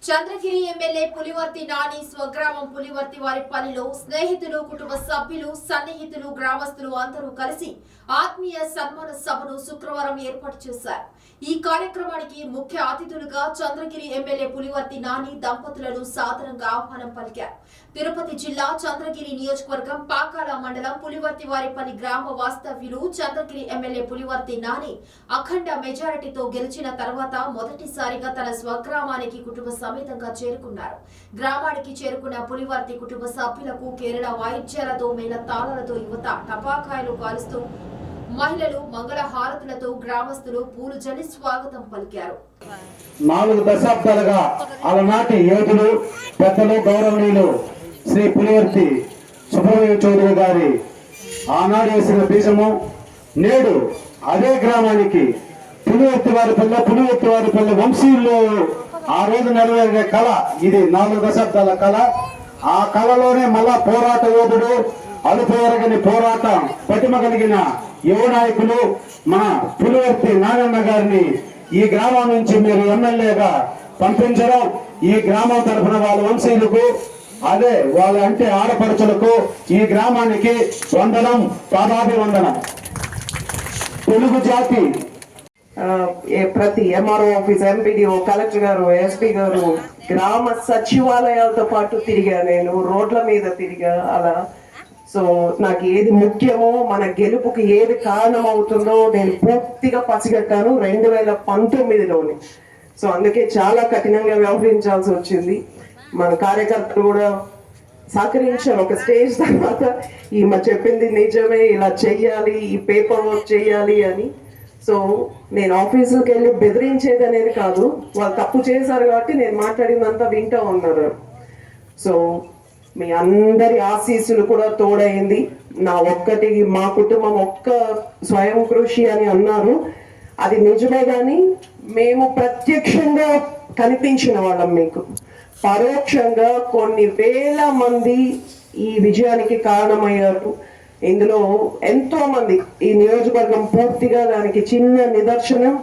Chandragiri MLA Pulivarthi Nani స్వగ్రామం పులివర్తి వారిపల్లిలో స్నేహితులు, కుటుంబ సభ్యులు, సన్నిహితులు, గ్రామస్తులు అందరూ కలిసి ఆత్మీయ సన్మాన సభను శుక్రవారం ఏర్పాటు చేశారు. ఈ కార్యక్రమానికి ముఖ్య అతిథులుగా చంద్రగిరి ఎమ్మెల్యే పులివర్తి నాని దంపతులను సాదరంగా ఆహ్వానం పలికారు. తిరుపతి జిల్లా చంద్రగిరి నియోజకవర్గం పాకాల మండలం పులివర్తి వారిపల్లి గ్రామ వాస్తవ్యులు చంద్రగిరి ఎమ్మెల్యే పులివర్తి నాని అఖండ మెజారిటీతో గెలిచిన తర్వాత మొదటిసారిగా తన స్వగ్రామానికి కుటుంబ సమేతంగా చేరుకున్నారు. గ్రామానికి చేరుకున్న పులివర్తి కుటుంబ సభ్యులకు కేరళ వాయిద్యాలతో, మేళ తాళాలతో యువత టపాకాయలు కాలుస్తూ, మహిళలు మంగళ హారతులతో, గ్రామస్తులు పూలు జల్లి స్వాగతం పలికారు. 4 దశాబ్దాలుగా అలనాటి యోధులు, పెద్దలు, గౌరవనీయులు శ్రీ పులివర్తి సుబ్రహ్మణ్య చౌదరి గారి ఆనాడు వేసిన బీజము నేడు అదే గ్రామానికి పులివర్తి వారిపల్లి వంశీయుల్లో ఆ రోజు నెరవేరిన కళ ఇది. 4 దశాబ్దాల కళ. ఆ కళలోనే మళ్ళా పోరాట యోధుడు, అలుపెరగని పోరాటం పటిమ కలిగిన యువ నాయకులు మన పులివర్తి నాగన్న గారిని ఈ గ్రామం నుంచి మీరు ఎమ్మెల్యేగా పంపించడం, ఈ గ్రామం తరఫున వాళ్ళ వంశీయులకు, అదే వాళ్ళ అంటే ఆడపడుచులకు, ఈ గ్రామానికి వందనం, పాదాభివందనం. తెలుగు జాతి ప్రతి ఎంఆర్ఓ ఆఫీస్, ఎంపీడీఓ, కలెక్టర్ గారు, ఎస్పీ గారు, గ్రామ సచివాలయాలతో పాటు తిరిగా, నేను రోడ్ల మీద తిరిగా. అలా సో నాకు ఏది ముఖ్యమో, మన గెలుపుకి ఏది కారణం అవుతుందో నేను పూర్తిగా పసిగట్టాను 2019లోనే. సో అందుకే చాలా కఠినంగా వ్యవహరించాల్సి వచ్చింది. మన కార్యకర్తలు కూడా సహకరించారు. ఒక స్టేజ్ తర్వాత ఈమె చెప్పింది నిజమే, ఇలా చెయ్యాలి, ఈ పేపర్ వర్క్ చెయ్యాలి అని. సో నేను ఆఫీసులకు వెళ్ళి బెదిరించేది అనేది కాదు, వాళ్ళు తప్పు చేశారు కాబట్టి నేను మాట్లాడిందంతా వింటూ ఉన్నారు. సో మీ అందరి ఆశీస్సులు కూడా తోడైంది. నా ఒక్కటి, మా కుటుంబం ఒక్క స్వయం కృషి అని అన్నారు, అది నిజమే. కానీ మేము ప్రత్యక్షంగా కనిపించిన వాళ్ళం మీకు, పరోక్షంగా కొన్ని వేల మంది ఈ విజయానికి కారణమయ్యారు. ఇందులో ఎంతో మంది, ఈ నియోజకవర్గం పూర్తిగా దానికి చిన్న నిదర్శనం.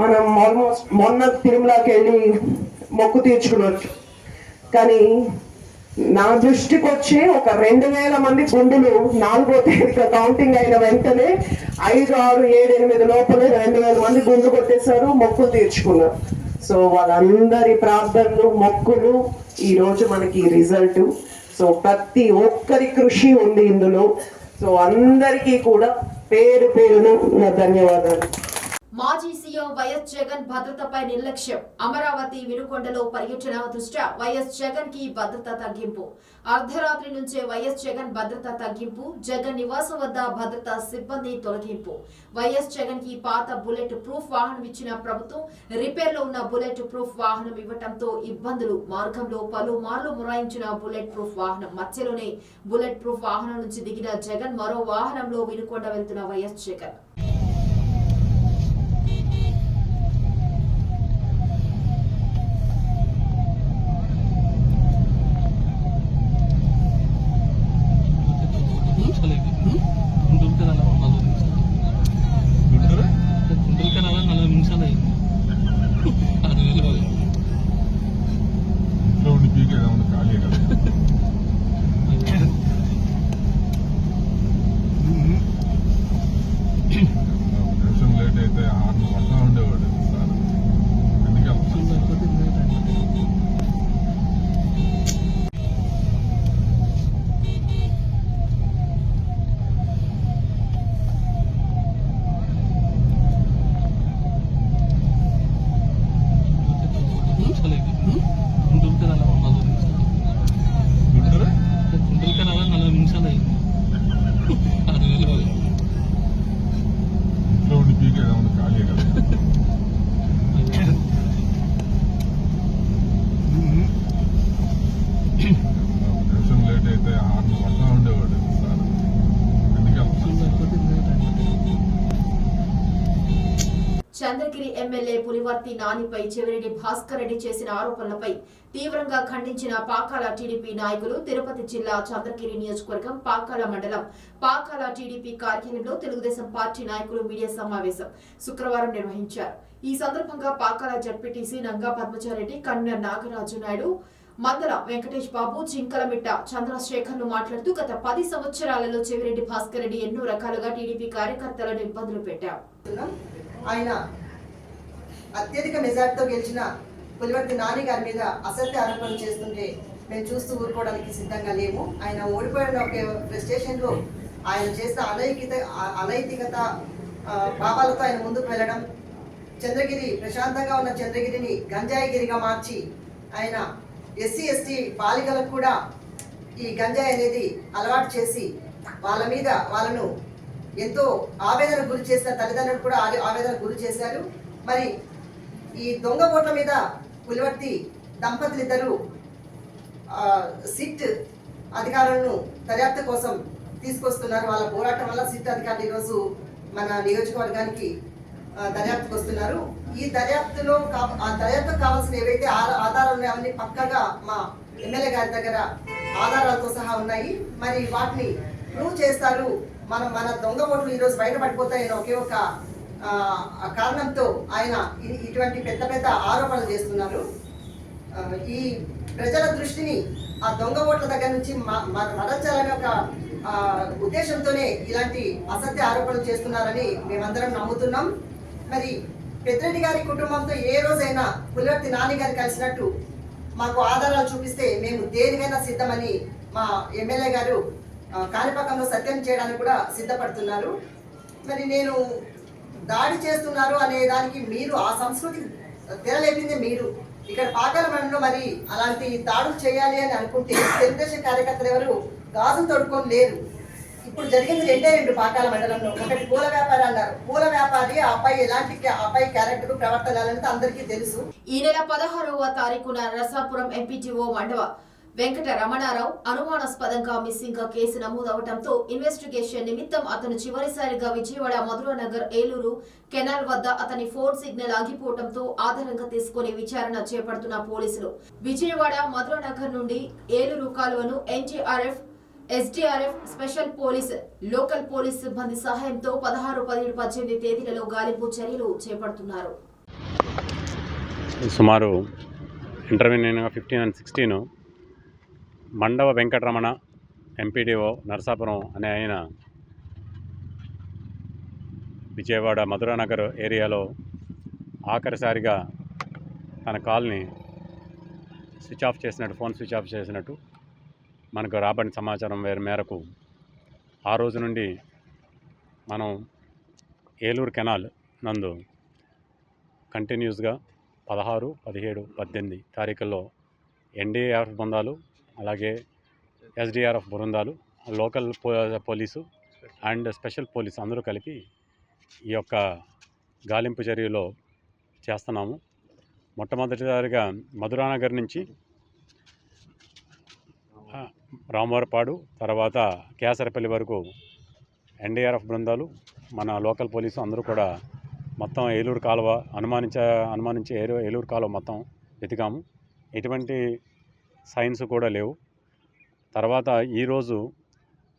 మనం ఆల్మోస్ట్ మొన్న తిరుమలకి వెళ్ళి మొక్కు తీర్చుకున్నట్టు. కానీ నా దృష్టికి వచ్చి ఒక 2000 మంది గుండెలు 4వ తేదీగా కౌంటింగ్ అయిన వెంటనే 5, 6, 7, 8 లోపలే 2000 మంది గుండు కొట్టేశారు, మొక్కులు తీర్చుకున్నారు. సో వాళ్ళందరి ప్రార్థనలు, మొక్కులు ఈ రోజు మనకి రిజల్ట్. సో ప్రతి ఒక్కరి కృషి ఉంది ఇందులో. సో అందరికీ కూడా పేరు పేరున నా ధన్యవాదాలు. మాజీ సీఎం వైఎస్ జగన్ భద్రతపై నిర్లక్ష్యం. అమరావతి వినుకొండలో పర్యటన దృష్ట్యా వైఎస్ జగన్ కి భద్రత తగ్గింపు. అర్ధరాత్రి నుంచే వైఎస్ జగన్ భద్రత తగ్గింపు. జగన్ నివాసం వద్ద భద్రతా సిబ్బంది తొలగింపు. వైఎస్ జగన్ కి పాత బుల్లెట్ ప్రూఫ్ వాహనం ఇచ్చిన ప్రభుత్వం రిపేర్ లో ఉన్న బుల్లెట్ ప్రూఫ్ వాహనం ఇవ్వటంతో ఇబ్బందులు. మార్గంలో పలుమార్లు మొరాయించిన బుల్లెట్ ప్రూఫ్ వాహనం మధ్యలోనే బుల్లెట్ ప్రూఫ్ వాహనం నుంచి దిగిన జగన్ మరో వాహనంలో వినుకొండ వెళ్తున్న వైఎస్ జగన్. చంద్రగిరి ఎమ్మెల్యే పులివర్తి నానిపై చెవిరెడ్డి భాస్కర్ రెడ్డి చేసిన ఆరోపణలపై తీవ్రంగా ఖండించిన పాకాల టీడీపీ నాయకులు తిరుపతి జిల్లా చంద్రగిరి నియోజకవర్గం పాకాల మండలం పాకాల టీడీపీ కార్యాలయంలో తెలుగుదేశం పార్టీ నాయకులు మీడియా సమావేశం శుక్రవారం నిర్వహించారు. ఈ సందర్భంగా పాకాల జడ్పీటీసీ నంగా పద్మచారెడ్డి, కన్వీనర్ నాగరాజు నాయుడు, మందల వెంకటేష్ బాబు, జింకలమిట్ట చంద్రశేఖర్లు మాట్లాడుతూ గత 10 సంవత్సరాలలో చెవిరెడ్డి భాస్కర్ రెడ్డి ఎన్నో రకాలుగా టీడీపీ కార్యకర్తలను ఇబ్బందులు పెట్టారు. ఆయన అత్యధిక మెజార్టీతో గెలిచిన పులివర్తి నాని గారి మీద అసత్య ఆరోపణలు చేస్తుంటే మేము చూస్తూ ఊరుకోవడానికి సిద్ధంగా లేము. ఆయన ఓడిపోయిన ఒక ఫ్రస్ట్రేషన్లో ఆయన చేసిన అనైతికత భావాలతో ఆయన ముందుకు వెళ్ళడం, చంద్రగిరి ప్రశాంతంగా ఉన్న చంద్రగిరిని గంజాయిగిరిగా మార్చి ఆయన ఎస్సీ ఎస్టీ బాలికలకు కూడా ఈ గంజాయి అనేది అలవాటు చేసి వాళ్ళను ఎంతో ఆవేదన గురి చేసిన తల్లిదండ్రులు కూడా ఆవేదన గురి చేశారు. మరి ఈ దొంగ ఓట్ల మీద పులివర్తి దంపతులు ఇద్దరు సిట్ అధికారులను దర్యాప్తు కోసం తీసుకొస్తున్నారు. వాళ్ళ పోరాటం వల్ల సిట్ అధికారులు ఈరోజు మన నియోజకవర్గానికి దర్యాప్తుకు వస్తున్నారు. ఈ దర్యాప్తుకు కావాల్సిన ఏవైతే ఆధారాలు ఉన్నాయో అవన్నీ పక్కగా మా ఎమ్మెల్యే గారి దగ్గర ఆధారాలతో సహా ఉన్నాయి. మరి వాటిని ప్రూవ్ చేస్తారు. మన దొంగ ఓట్లు ఈరోజు బయటపడిపోతాయని ఒకే ఒక కారణంతో ఆయన ఇటువంటి పెద్ద పెద్ద ఆరోపణలు చేస్తున్నారు. ఈ ప్రజల దృష్టిని ఆ దొంగ ఓట్ల దగ్గర నుంచి మరల్చాలనే ఒక ఉద్దేశంతోనే ఇలాంటి అసత్య ఆరోపణలు చేస్తున్నారని మేమందరం నమ్ముతున్నాం. మరి పెద్దిరెడ్డి గారి కుటుంబంతో ఏ రోజైనా పులివర్తి నాని గారు కలిసినట్టు మాకు ఆధారాలు చూపిస్తే మేము దేనికైనా సిద్ధమని మా ఎమ్మెల్యే గారు కాణిపాకంలో సత్యం చేయడానికి కూడా సిద్ధపడుతున్నారు. మరి నేను దాడి చేస్తున్నారు అనే దానికి మీరు ఆ సంస్కృతి తెరలేపింది మీరు. ఇక్కడ పాకాల మండలంలో మరి అలాంటి దాడులు చేయాలి అని అనుకుంటే తెలుగుదేశం కార్యకర్తలు ఎవరు గాజులు తొడుకొని లేరు. ఇప్పుడు జరిగింది 2 పాకాల మండలంలో. ఒకటి పూల వ్యాపారి అన్నారు. పూల వ్యాపారి ఆ అబ్బాయి ఎలాంటి అబ్బాయి క్యారెక్టర్ ప్రవర్తన అందరికీ తెలుసు. ఈ నెల 16వ తారీఖున నరసాపురం ఎంపీటీఓ మండవ వెంకట రమణారావు అనుమానాస్పదంగా మిస్సింగ్ గా కేసు నమోదవడంతో ఇన్వెస్టిగేషన్ నిమిత్తం అతను చివరిసారిగా విజయవాడ మధురానగర్ ఏలూరు కెనాల్ వద్ద అతని ఫోన్ సిగ్నల్ ఆగిపోవడంతో ఆధారంగా తీసుకుని విచారణ చేపడుతున్న పోలీసులు విజయవాడ మధురానగర్ నుండి ఏలూరు కాలువను NDRF, SDRF, special police, local police సిబ్బంది సహాయంతో 16, 17, 18 తేదీలలో గాలింపు చర్యలు చేపడుతున్నారు. సుమారు intervening 15 and 16 Mandava Venkataramana MPDO Narasapuram అనే ఆయన విజయవాడ మధురానగర్ ఏరియాలో ఆఖరిసారిగా తన కాల్ని ఫోన్ స్విచ్ ఆఫ్ చేసినట్టు మనకు రాబడిన సమాచారం మేరకు ఆ రోజు నుండి మనం ఏలూరు కెనాల్ నందు కంటిన్యూస్గా 16, 17, 18 తారీఖుల్లో ఎన్డీఆర్ఎఫ్ బృందాలు, అలాగే ఎస్డీఆర్ఎఫ్ బృందాలు, local police and special police అందరూ కలిపి ఈ యొక్క గాలింపు చర్యలో చేస్తున్నాము. మొట్టమొదటిసారిగా మధురానగర్ నుంచి రామవరపాడు, తర్వాత కేసరపల్లి వరకు ఎన్డీఆర్ఎఫ్ బృందాలు, మన లోకల్ పోలీసు అందరూ కూడా మొత్తం ఏలూరు కాలువ అనుమానించే ఏలూరు కాలువ మొత్తం వెతికాము. ఎటువంటి సైన్స్ కూడా లేవు. తర్వాత ఈరోజు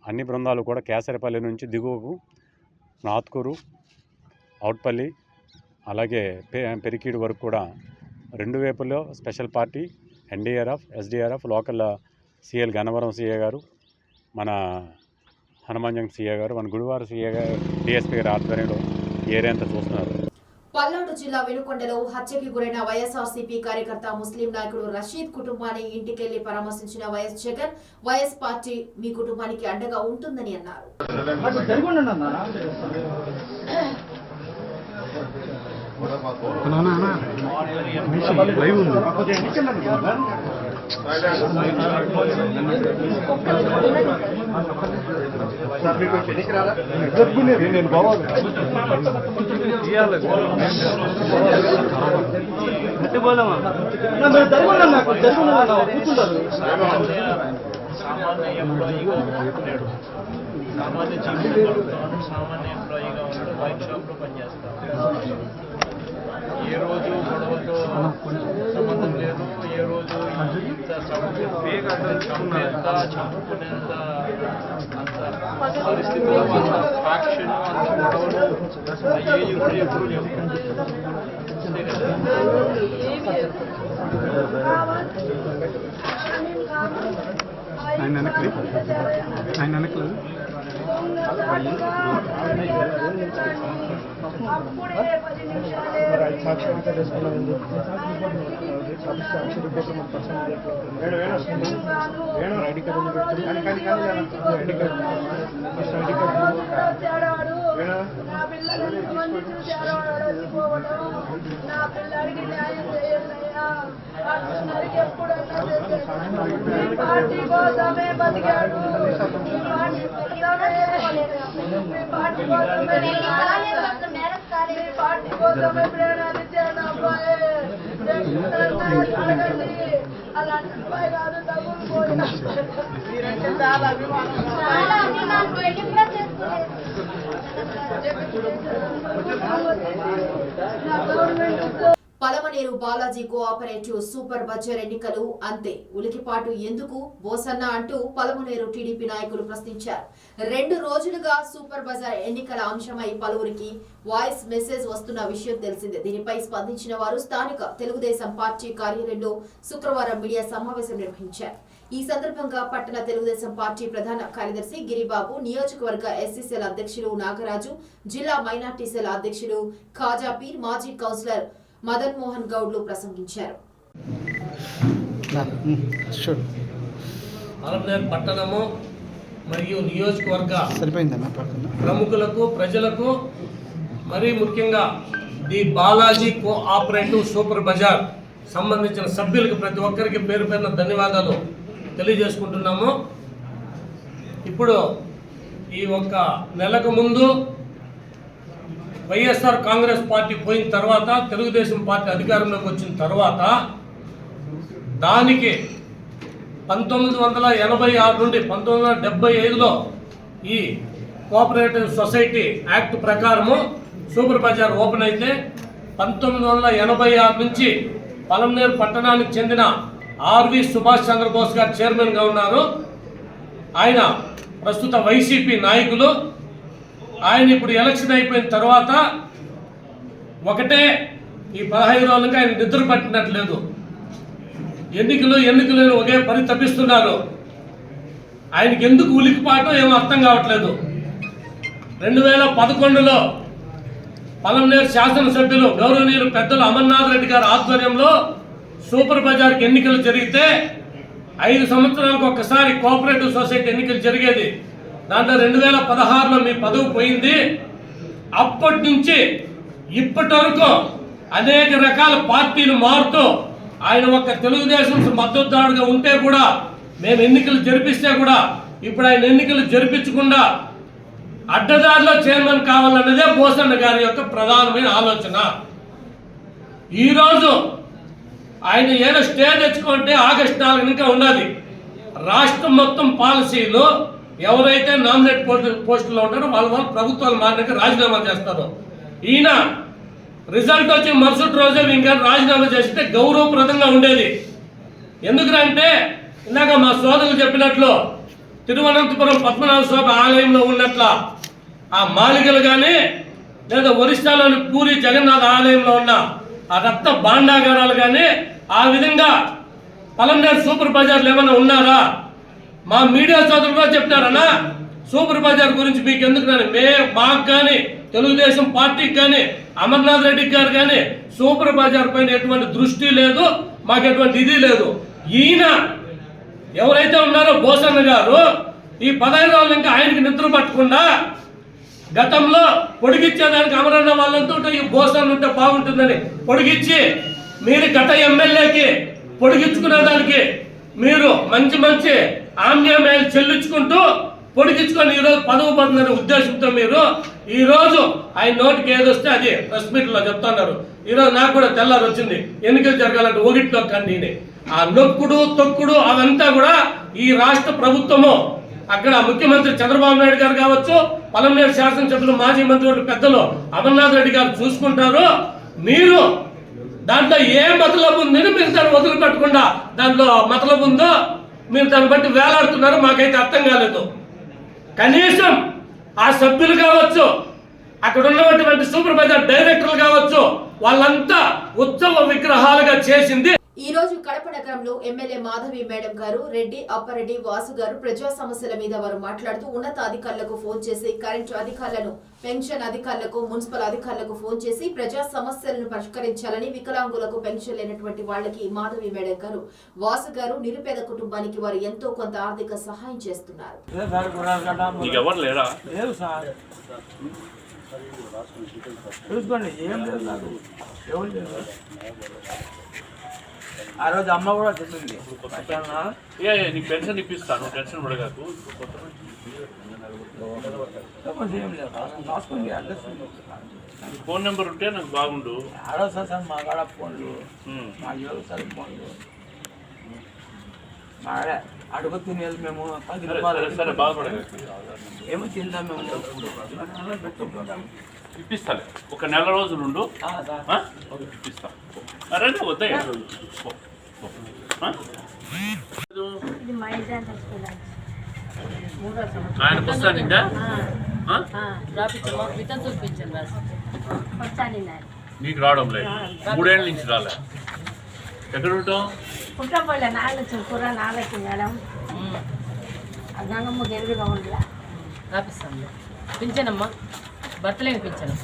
అన్ని బృందాలు కూడా కేసరపల్లి నుంచి దిగువకు నాత్కూరు, అవుట్పల్లి, అలాగే పెరికీడు వరకు కూడా 2 వైపుల్లో special party, NDRF, SDRF, local CL Gannavaram CA garu, మన హనుమాన్జంగ్ సిఏ గారు, మన గుడివారు సిఏ గారు, డిఎస్పీ గారి ఆధ్వర్యంలో ఏరియా అంతా చూస్తున్నారు. పల్నాడు జిల్లా వినుకొండలో హత్యకి గురైన వైఎస్ఆర్సీపీ కార్యకర్త ముస్లిం నాయకుడు రషీద్ కుటుంబాన్ని ఇంటికెళ్లి పరామర్శించిన వైఎస్ జగన్, వైఎస్ పార్టీ మీ కుటుంబానికి అండగా ఉంటుందని అన్నారు. నేను బావాలి కూర్చుంటారు. సామాన్య ఎంప్లాయీగా ఉన్నాడు. సామాన్య ఎంప్లాయీగా ఉన్నాడు. వైన్ షాప్లో పనిచేస్తాడు. ఏ రోజు గొడవతో సంబంధం లేదు, ఏ రోజు ఇంత చంపేంత చంపుకునేంత అంత పరిస్థితుల్లో అంత ఫ్యాక్షన్ అంత గొడవలు అయ్యేవి కూడా ఎప్పుడు లేవు. అంతే కదా. ఆయన వెనకలేదు పార్టీ కోసమే బతికాడు, పార్టీ కోసమే ప్రేరణ ఇచ్చాడు అబ్బాయి. అలాంటి అబ్బాయి కాదు, తగ్గులు చాలా అభిమానం. Palamaner Balaji cooperative super bazaar ఎన్నికలు అంతే, ఉలికిపాటు ఎందుకు బోసన్న అంటూ పలమనేరు టీడీపీ నాయకులు ప్రశ్నించారు. 2 రోజులుగా సూపర్ బజార్ ఎన్నికల అంశమై పలువురికి వాయిస్ మెసేజ్ వస్తున్న విషయం తెలిసిందే. దీనిపై స్పందించిన వారు స్థానిక తెలుగుదేశం పార్టీ కార్యాలయంలో శుక్రవారం మీడియా సమావేశం నిర్వహించారు. ఈ సందర్భంగా పట్టణ తెలుగుదేశం పార్టీ ప్రధాన కార్యదర్శి గిరిబాబు, నియోజకవర్గ ఎస్సీసీల అధ్యక్షులు నాగరాజు, జిల్లా మైనార్టీ సెల్ అధ్యక్షులు ఖాజాపీర్, మాజీ కౌన్సిలర్ మదన్ మోహన్ గౌడ్లు ప్రసంగించారు. పలమనేరు పట్టణము మరియు నియోజకవర్గ ప్రముఖులకు, ప్రజలకు, మరీ ముఖ్యంగా the Balaji cooperative super Bazar సంబంధించిన సభ్యులకు ప్రతి ఒక్కరికి పేరు పేరున ధన్యవాదాలు తెలియజేసుకుంటున్నాము. ఇప్పుడు ఈ ఒక్క నెలకు ముందు వైఎస్ఆర్ కాంగ్రెస్ పార్టీ పోయిన తర్వాత, తెలుగుదేశం పార్టీ అధికారంలోకి వచ్చిన తర్వాత దానికి 1986 నుండి 1975లో ఈ కోఆపరేటివ్ సొసైటీ యాక్ట్ ప్రకారము సూపర్ బజార్ ఓపెన్ అయితే 1986 నుంచి పలమనేరు పట్టణానికి చెందిన ఆర్వి సుభాష్ చంద్రబోస్ గారు చైర్మన్గా ఉన్నారు. ఆయన ప్రస్తుత వైసీపీ నాయకులు. ఆయన ఇప్పుడు ఎలక్షన్ అయిపోయిన తర్వాత ఒకటే ఈ 15 రోజులుగా ఆయన నిద్ర పట్టినట్లేదు. ఎన్నికలు ఒకే పరితపిస్తున్నారు. ఆయనకి ఎందుకు ఉలికిపాటో ఏమో అర్థం కావట్లేదు. 2011లో పలమనేరు శాసనసభ్యులు గౌరవనీయులు పెద్దలు అమర్నాథ్ రెడ్డి గారి ఆధ్వర్యంలో సూపర్ బజార్కి ఎన్నికలు జరిగితే 5 సంవత్సరాలకు ఒక్కసారి కోఆపరేటివ్ సొసైటీ ఎన్నికలు జరిగేది. దాంట్లో 2016లో మీ పదవి పోయింది. అప్పటి నుంచి ఇప్పటి వరకు అనేక రకాల పార్టీలు మారుతూ ఆయన ఒక తెలుగుదేశం మద్దతుదారుగా ఉంటే కూడా, మేము ఎన్నికలు జరిపిస్తే కూడా ఇప్పుడు ఆయన ఎన్నికలు జరిపించకుండా అడ్డదారిలో చైర్మన్ కావాలన్నదే బోసన్న గారి యొక్క ప్రధానమైన ఆలోచన. ఈరోజు ఆయన ఏదో స్టే తెచ్చుకుంటే ఆగస్టు 4 ఇంకా ఉన్నది. రాష్ట్రం మొత్తం పాలసీలు ఎవరైతే నామినేట్ పోస్టుల్లో ఉంటారో వాళ్ళు ప్రభుత్వాలు మారినాక రాజీనామా చేస్తారు. ఈయన రిజల్ట్ వచ్చి మరుసటి రోజే ఇంకా రాజీనామా చేస్తే గౌరవప్రదంగా ఉండేది. ఎందుకంటే ఇందాక మా సోదరులు చెప్పినట్లు తిరువనంతపురం పద్మనాభ స్వామి ఆలయంలో ఉన్నట్ల ఆ మాలికలు కానీ, లేదా ఒరిస్సాలోని పూరి జగన్నాథ ఆలయంలో ఉన్న ఆ రక్త భాండాగారాలు కానీ, ఆ విధంగా పలమనేరు సూపర్ బజార్లు ఏమైనా ఉన్నారా? మా మీడియా సోదరులు చెప్తారన్నా సూపర్ బజార్ గురించి మీకు ఎందుకు మాకు కానీ, తెలుగుదేశం పార్టీకి కానీ, అమర్నాథ్ రెడ్డి గారు కానీ సూపర్ బజార్ పైన ఎటువంటి దృష్టి లేదు, మాకు ఎటువంటి ఇది లేదు. ఈయన ఎవరైతే ఉన్నారో బోసన్న గారు ఈ 15 రోజులు ఇంకా ఆయనకి నిద్ర పట్టకుండా గతంలో పొడిగిచ్చేదానికి అమరన్న వాళ్ళంతా ఈ బోసన్న ఉంటే బాగుంటుందని పొడిగిచ్చి, మీరు గత ఎమ్మెల్యేకి పొడిగించుకునేదానికి మీరు మంచి ఆమ్యామేలు చెల్లించుకుంటూ పొడిగించుకొని ఈరోజు పదవి పొందనే ఉద్దేశంతో మీరు ఈరోజు ఆయన నోటికి ఏదొస్తే అది ప్రెస్ మీట్లో చెప్తున్నారు. ఈరోజు నాకు కూడా తెల్లారు వచ్చింది, ఎన్నికలు జరగాలంటే ఒకటిలో కండి ఆ నొక్కుడు తొక్కుడు అదంతా కూడా ఈ రాష్ట్ర ప్రభుత్వము, అక్కడ ముఖ్యమంత్రి చంద్రబాబు నాయుడు గారు కావచ్చు, పలమనేరు శాసనసభ్యులు మాజీ మంత్రి పెద్దలు అమర్నాథ్ రెడ్డి గారు చూసుకుంటారు. మీరు దాంట్లో ఏ మతలబు ఉందని మీరు దాన్ని వదిలిపెట్టకుండా దాంట్లో మతలబు ఉందో మీరు దాన్ని బట్టి వేలాడుతున్నారో మాకైతే అర్థం కాలేదు. కనీసం ఆ సభ్యులు కావచ్చు, అక్కడ ఉన్నటువంటి సూపర్వైజర్ డైరెక్టర్లు కావచ్చు, వాళ్ళంతా ఉత్సవ విగ్రహాలుగా చేసింది. ఈ రోజు కడప నగరంలో ఎమ్మెల్యే మాధవి మేడం గారు, రెడ్డి, అప్పారెడ్డి, వాసు గారు ప్రజా సమస్యల మీద వారు మాట్లాడుతూ ఉన్నతాధికారులకు ఫోన్ చేసి, కరెంటు అధికారులను, పెన్షన్ అధికారులకు, మున్సిపల్ అధికారులకు ఫోన్ చేసి ప్రజా సమస్యలను పరిష్కరించాలని, వికలాంగులకు పెన్షన్ లేనటువంటి వాళ్ళకి మాధవి మేడం గారు, వాసు గారు నిరుపేద కుటుంబానికి వారు ఎంతో కొంత ఆర్థిక సహాయం చేస్తున్నారు. ఆ రోజు అమ్మ కూడా చెప్పింది నీకు పెన్షన్ ఇప్పిస్తాను, టెన్షన్ పడగాకు. ఫోన్ నెంబర్ ఉంటే నాకు బాగుండు. ఆడో సార్ మా కాడ ఫోన్లు, మా యోగ సార్ ఫోన్లు మాడే అడుగు తినేది మేము 10 రూపాయలు బాగుపడగా ఏమో తిందాం మేము. ఇప్పిస్తాను, ఒక నెల రోజులు ఉండు, ఇప్పిస్తాను. అరే వద్దా ఆయనకు వస్తాను ఇంకా నీకు రావడం లేదు, 3 ఏళ్ళ నుంచి రాలే. ఎక్కడ ఉంటాం? పుట్టపల్లె నాగలక్ష్మి కూర నాగలక్ష్మి మేడం గంగమ్మ ఎదురుగా ఉండలా రాపిస్తాను. పింఛనమ్మా, భర్తలేని పింఛను.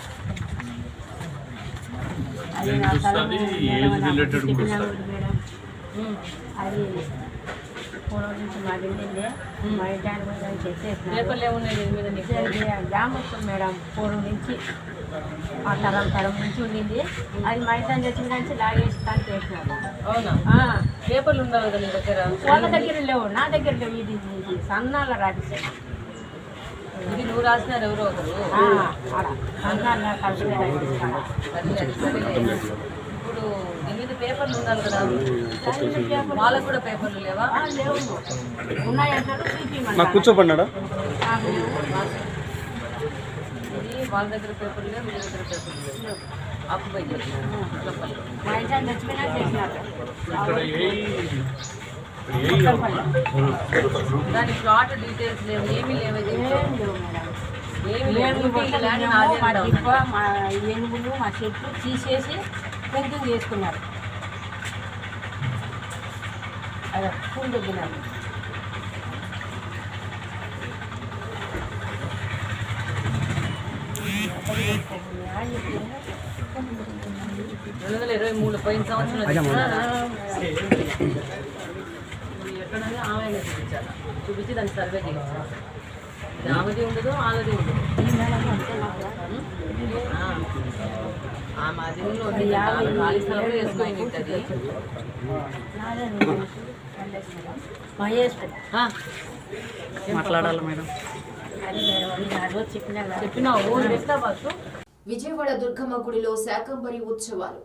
వస్తుంది ఏజ్ రిలేటెడ్ కూడా వస్తుంది. అది పూర్వం నుంచి మా వెళ్ళిందే మా ఇంటానికి చేసేసిన పేపర్లు ఏమున్నాయి మీద గ్రామస్తులు మేడం పూర్వం నుంచి మా తరం నుంచి ఉండింది. అది మా ఇంటాన్ని తెచ్చిన నుంచి లాగేస్తాను చేసినారు. అవునా? పేపర్లు ఉండాలి కదా నీ దగ్గర? వాళ్ళ దగ్గర లేవు, నా దగ్గర లేవు. ఇది సన్నాల రాజేశారు. ఇది నువ్వు రాసినారు ఎవరో ఒకరు. ఇప్పుడు నీ మీద పేపర్లు ఉండాలి కదా, వాళ్ళకు కూడా పేపర్లు లేవా? లేవు, ఉన్నాయంటారు. కూర్చోపన్నాడా? ఇది వాళ్ళ దగ్గర పేపర్లు లేవు, వీళ్ళ దగ్గర పేపర్లు లేవు. ఆక్యుపై చేసినారు. మా ఇంటాన్ని తెచ్చిపోయినా చేసినారు. దాని ప్లాట్ డీటెయిల్స్ లేవు, ఏమీ లేవు. మా దిబ్బ, మా ఏనుగులు, మా చెట్లు తీసేసి పెయింటింగ్ చేసుకున్నారు. అదే పూలు దగ్గినారు. పోయిన సంవత్సరం ఎక్కడైనా ఆమె చూపించాలి, చూపించి దాన్ని సర్వే చేయించాలి. ఆమెది ఉండదు, వాళ్ళది ఉండదు. ఆమె అది ఖాళీ స్థలంలో వేసుకొని ఉంటుంది. మాట్లాడాలి మేడం. చెప్పినావు. విజయవాడ దుర్గమ్మ గుడిలో శాకంబరి ఉత్సవాలు.